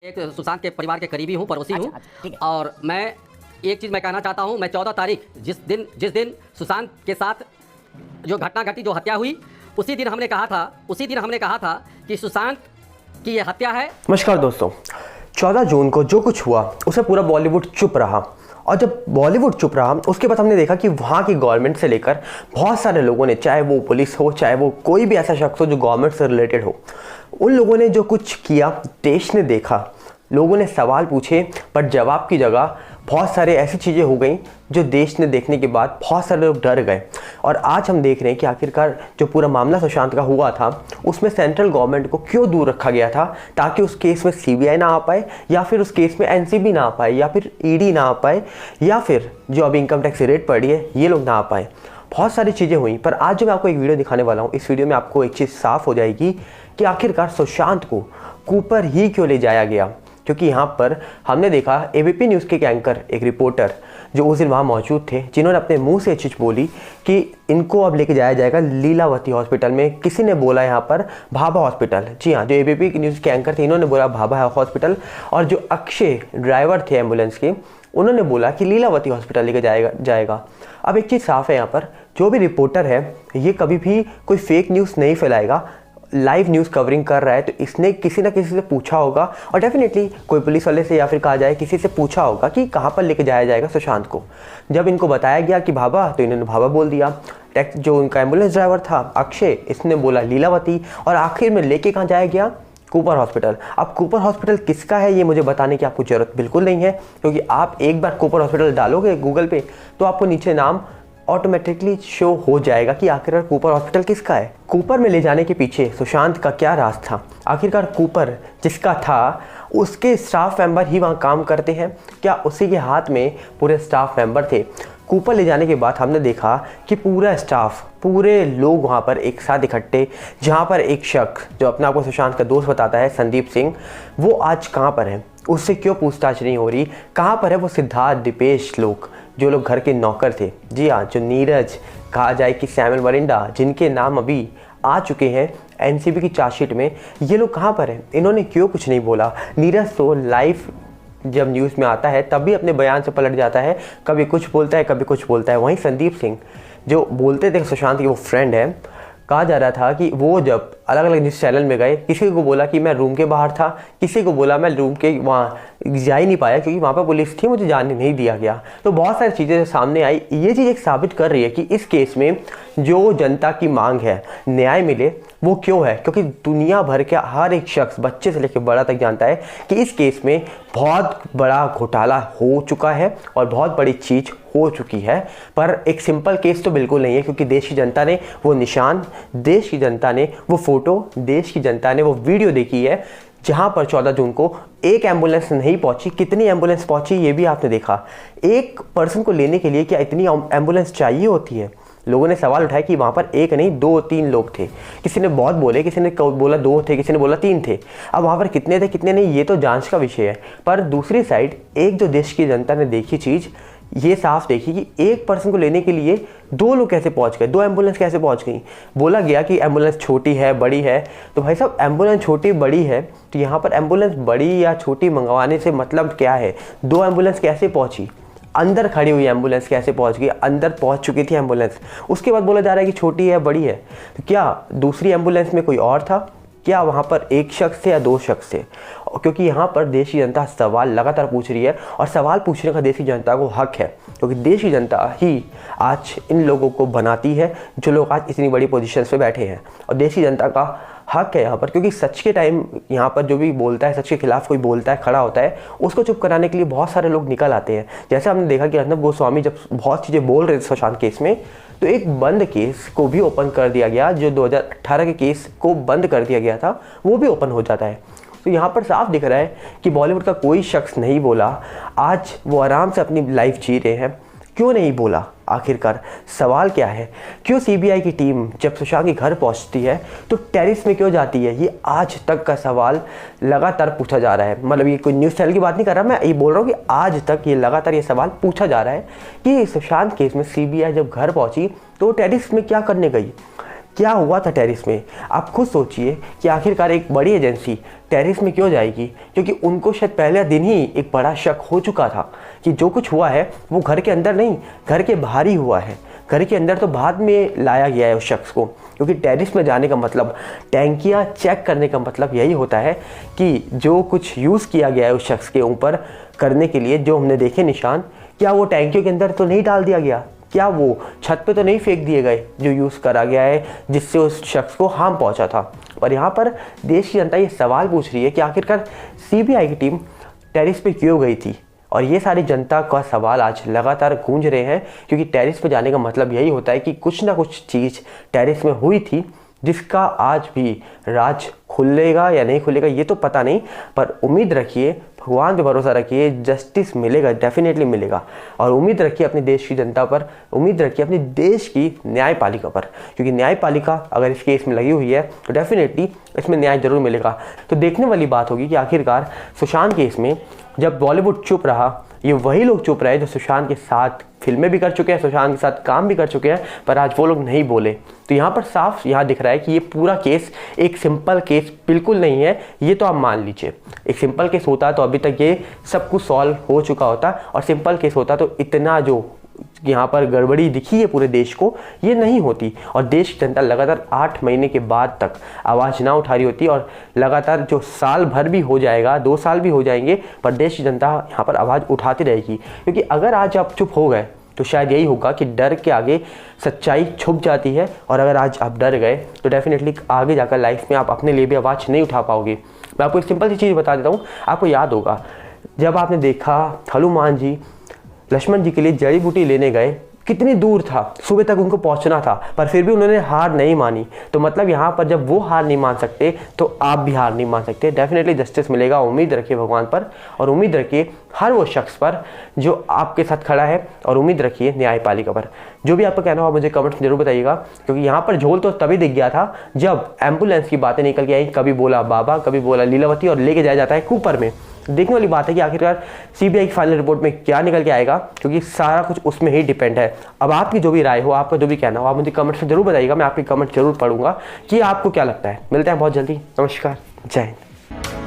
एक सुशांत के परिवार के करीबी हूँ, पड़ोसी हूँ। ठीक है। और मैं एक चीज़ मैं कहना चाहता हूँ, मैं 14 तारीख जिस दिन सुशांत के साथ जो घटना घटी, जो हत्या हुई, उसी दिन हमने कहा था कि सुशांत की ये हत्या है। नमस्कार दोस्तों, 14 जून को जो कुछ हुआ उसे पूरा बॉलीवुड चुप रहा, और जब बॉलीवुड चुप रहा उसके बाद हमने देखा कि वहाँ की गवर्नमेंट से लेकर बहुत सारे लोगों ने, चाहे वो पुलिस हो, चाहे वो कोई भी ऐसा शख्स हो जो गवर्नमेंट से रिलेटेड हो, उन लोगों ने जो कुछ किया देश ने देखा। लोगों ने सवाल पूछे पर जवाब की जगह बहुत सारे ऐसी चीज़ें हो गई जो देश ने देखने के बाद बहुत सारे लोग डर गए। और आज हम देख रहे हैं कि आखिरकार जो पूरा मामला सुशांत का हुआ था उसमें सेंट्रल गवर्नमेंट को क्यों दूर रखा गया था, ताकि उस केस में सीबीआई ना आ पाए, या फिर उस केस में एनसीबी ना आ पाए, या फिर ईडी ना आ पाए, या फिर जो अभी इनकम टैक्स रेट पड़ी है ये लोग ना आ पाए। बहुत सारी चीज़ें हुई, पर आज जो मैं आपको एक वीडियो दिखाने वाला हूँ, इस वीडियो में आपको एक चीज़ साफ हो जाएगी कि आखिरकार सुशांत को कूपर ही क्यों ले जाया गया। क्योंकि यहाँ पर हमने देखा एबीपी न्यूज़ के एक एंकर, एक रिपोर्टर जो उस दिन वहाँ मौजूद थे, जिन्होंने अपने मुंह से ये चीज़ बोली कि इनको अब लेके जाया जाएगा लीलावती हॉस्पिटल में। किसी ने बोला यहाँ पर भाभा हॉस्पिटल। जी हाँ, जो एबीपी न्यूज़ के एंकर थे इन्होंने बोला भाभा हॉस्पिटल, और जो अक्षय ड्राइवर थे एम्बुलेंस के, उन्होंने बोला कि लीलावती हॉस्पिटल लेके जाएगा। अब एक चीज़ साफ़ है, यहाँ पर जो भी रिपोर्टर है ये कभी भी कोई फेक न्यूज़ नहीं फैलाएगा। लाइव न्यूज़ कवरिंग कर रहा है तो इसने किसी ना किसी से पूछा होगा, और डेफिनेटली कोई पुलिस वाले से या फिर कहा जाए किसी से पूछा होगा कि कहाँ पर लेके जाया जाएगा सुशांत को। जब इनको बताया गया कि भाभा, तो इन्होंने भाभा बोल दिया। जो उनका एम्बुलेंस ड्राइवर था अक्षय, इसने बोला लीलावती, और आखिर में लेके कहाँ जाया गया? Cooper hospital. अब कूपर हॉस्पिटल किसका है ये मुझे बताने की आपको ज़रूरत बिल्कुल नहीं है, क्योंकि आप एक बार कूपर हॉस्पिटल डालोगे गूगल पे तो आपको नीचे नाम ऑटोमेटिकली शो हो जाएगा कि आखिरकार कूपर हॉस्पिटल किसका है। कूपर में ले जाने के पीछे सुशांत का क्या राज था? आखिरकार कूपर जिसका था उसके स्टाफ मेंबर ही वहाँ काम करते हैं क्या? उसी के हाथ में पूरे स्टाफ मेंबर थे। कूपर ले जाने के बाद हमने देखा कि पूरा स्टाफ, पूरे लोग वहाँ पर एक साथ इकट्ठे, जहाँ पर एक शख्स जो अपने आप को सुशांत का दोस्त बताता है, संदीप सिंह, वो आज कहाँ पर है? उससे क्यों पूछताछ नहीं हो रही? कहाँ पर है वो सिद्धार्थ, दीपेश लोग, जो लोग घर के नौकर थे? जी हाँ, जो नीरज, कहा जाए कि सैमुअल मरिंडा, जिनके नाम अभी आ चुके हैं एनसीबी की चार्जशीट में, ये लोग कहाँ पर हैं? इन्होंने क्यों कुछ नहीं बोला? नीरज तो लाइव जब न्यूज़ में आता है तब भी अपने बयान से पलट जाता है, कभी कुछ बोलता है कभी कुछ बोलता है। वहीं संदीप सिंह जो बोलते थे सुशांत की वो फ्रेंड है, कहा जा रहा था कि वो जब अलग अलग न्यूज़ चैनल में गए, किसी को बोला कि मैं रूम के बाहर था, किसी को बोला मैं रूम के वहाँ जा ही नहीं पाया क्योंकि वहाँ पर पुलिस थी, मुझे जाने नहीं दिया गया। तो बहुत सारी चीज़ें सामने आई। ये चीज़ एक साबित कर रही है कि इस केस में जो जनता की मांग है न्याय मिले, वो क्यों है? क्योंकि दुनिया भर के हर एक शख्स, बच्चे से लेकर बड़ा तक, जानता है कि इस केस में बहुत बड़ा घोटाला हो चुका है और बहुत बड़ी चीज़ हो चुकी है। पर एक सिंपल केस तो बिल्कुल नहीं है, क्योंकि देश की जनता ने वो निशान, देश की जनता ने वो फोटो, देश की जनता ने वो वीडियो देखी है, जहां पर 14 जून को एक एम्बुलेंस नहीं पहुंची। कितनी एम्बुलेंस पहुंची ये भी आपने देखा। एक पर्सन को लेने के लिए क्या इतनी एम्बुलेंस चाहिए होती है? लोगों ने सवाल उठाया कि वहाँ पर एक नहीं 2-3 लोग थे। किसी ने बहुत बोले, किसी ने बोला 2 थे, किसी ने बोला 3 थे। अब वहाँ पर कितने थे कितने नहीं ये तो जांच का विषय है। पर दूसरी साइड एक जो देश की जनता ने देखी चीज़, ये साफ देखी कि एक पर्सन को लेने के लिए 2 लोग कैसे पहुंच गए, 2 एम्बुलेंस कैसे पहुंच गई। बोला गया कि एम्बुलेंस छोटी है बड़ी है, तो भाई साहब एम्बुलेंस छोटी बड़ी है तो यहाँ पर एम्बुलेंस बड़ी या छोटी मंगवाने से मतलब क्या है? 2 एम्बुलेंस कैसे पहुंची? अंदर खड़ी हुई एम्बुलेंस कैसे पहुंच गई? अंदर पहुंच चुकी थी एम्बुलेंस। उसके बाद बोला जा रहा है कि छोटी है बड़ी है, तो क्या दूसरी एम्बुलेंस में कोई और था? क्या वहाँ पर एक शख्स थे या 2 शख्स थे? क्योंकि यहाँ पर देश की जनता सवाल लगातार पूछ रही है, और सवाल पूछने का देश की जनता को हक है, क्योंकि देश की जनता ही आज इन लोगों को बनाती है जो लोग आज इतनी बड़ी पोजीशन पे बैठे हैं। और देश की जनता का हक है यहाँ पर, क्योंकि सच के टाइम यहाँ पर जो भी बोलता है, सच के खिलाफ कोई बोलता है, खड़ा होता है, उसको चुप कराने के लिए बहुत सारे लोग निकल आते हैं। जैसे हमने देखा कि अर्नब गोस्वामी जब बहुत चीज़ें बोल रहे थे सुशांत केस में, तो एक बंद केस को भी ओपन कर दिया गया। जो 2018 के केस को बंद कर दिया गया था वो भी ओपन हो जाता है। तो यहाँ पर साफ दिख रहा है कि बॉलीवुड का कोई शख्स नहीं बोला। आज वो आराम से अपनी लाइफ जी रहे हैं, क्यों नहीं बोला? आखिरकार सवाल क्या है? क्यों सीबीआई की टीम जब सुशांत के घर पहुंचती है तो टेरिस में क्यों जाती है? ये आज तक का सवाल लगातार पूछा जा रहा है। मतलब ये कोई न्यूज़ चैनल की बात नहीं कर रहा, मैं ये बोल रहा हूँ कि आज तक ये लगातार ये सवाल पूछा जा रहा है कि सुशांत केस में सीबीआई जब घर पहुंची तो टेरिस में क्या करने गई? क्या हुआ था टेरिस में। आप खुद सोचिए कि आखिरकार एक बड़ी एजेंसी टेरिस में क्यों जाएगी, क्योंकि उनको शायद पहले दिन ही एक बड़ा शक हो चुका था कि जो कुछ हुआ है वो घर के अंदर नहीं, घर के बाहर ही हुआ है। घर के अंदर तो बाद में लाया गया है उस शख्स को, क्योंकि टेरिस में जाने का मतलब, टैंकियाँ चेक करने का मतलब यही होता है कि जो कुछ यूज़ किया गया है उस शख्स के ऊपर करने के लिए, जो हमने देखे निशान, क्या वो टैंकियों के अंदर तो नहीं डाल दिया गया, क्या वो छत पे तो नहीं फेंक दिए गए जो यूज़ करा गया है जिससे उस शख्स को हार्म पहुंचा था। और यहाँ पर देश की जनता ये सवाल पूछ रही है कि आखिरकार सीबीआई की टीम टेरिस पे क्यों गई थी। और ये सारी जनता का सवाल आज लगातार गूंज रहे हैं, क्योंकि टेरिस पे जाने का मतलब यही होता है कि कुछ ना कुछ चीज़ टेरिस में हुई थी जिसका आज भी राज खुलेगा या नहीं खुलेगा ये तो पता नहीं, पर उम्मीद रखिए, भगवान पे भरोसा रखिए, जस्टिस मिलेगा, डेफिनेटली मिलेगा। और उम्मीद रखिए अपने देश की जनता पर, उम्मीद रखिए अपने देश की न्यायपालिका पर, क्योंकि न्यायपालिका अगर इस केस में लगी हुई है तो डेफिनेटली इसमें न्याय जरूर मिलेगा। तो देखने वाली बात होगी कि आखिरकार सुशांत केस में जब बॉलीवुड चुप रहा, ये वही लोग चुप रहे जो सुशांत के साथ फिल्में भी कर चुके हैं, सुशांत के साथ काम भी कर चुके हैं, पर आज वो लोग नहीं बोले। तो यहाँ पर साफ यहाँ दिख रहा है कि ये पूरा केस एक सिंपल केस बिल्कुल नहीं है, ये तो आप मान लीजिए। एक सिंपल केस होता तो अभी तक ये सब कुछ सॉल्व हो चुका होता, और सिंपल केस होता तो इतना जो यहाँ पर गड़बड़ी दिखी है पूरे देश को ये नहीं होती, और देश की जनता लगातार 8 महीने के बाद तक आवाज़ ना उठा रही होती, और लगातार जो साल भर भी हो जाएगा, 2 साल भी हो जाएंगे, पर देश की जनता यहाँ पर आवाज़ उठाती रहेगी। क्योंकि अगर आज आप चुप हो गए तो शायद यही होगा कि डर के आगे सच्चाई छुप जाती है, और अगर आज आप डर गए तो डेफिनेटली आगे जाकर लाइफ में आप अपने लिए भी आवाज़ नहीं उठा पाओगे। मैं आपको एक सिंपल सी चीज़ बता देता हूँ, आपको याद होगा जब आपने देखा हनुमान जी लक्ष्मण जी के लिए जड़ी बूटी लेने गए, कितनी दूर था, सुबह तक उनको पहुंचना था, पर फिर भी उन्होंने हार नहीं मानी। तो मतलब यहाँ पर जब वो हार नहीं मान सकते तो आप भी हार नहीं मान सकते। डेफिनेटली जस्टिस मिलेगा, उम्मीद रखिए भगवान पर, और उम्मीद रखिए हर वो शख्स पर जो आपके साथ खड़ा है, और उम्मीद रखिए न्यायपालिका पर। जो भी आपका कहना हो मुझे कमेंट्स जरूर बताइएगा, क्योंकि यहाँ पर झोल तो तभी दिख गया था जब एम्बुलेंस की बातें निकल के आई, कभी बोला बाबा, कभी बोला लीलावती, और लेके जाया जाता है कूपर में। देखने वाली बात है कि आखिरकार सीबीआई की फाइनल रिपोर्ट में क्या निकल के आएगा, क्योंकि सारा कुछ उसमें ही डिपेंड है। अब आपकी जो भी राय हो, आपका जो भी कहना हो, आप मुझे कमेंट्स में जरूर बताइएगा, मैं आपके कमेंट जरूर पढ़ूंगा कि आपको क्या लगता है। मिलते हैं बहुत जल्दी, नमस्कार, जय हिंद।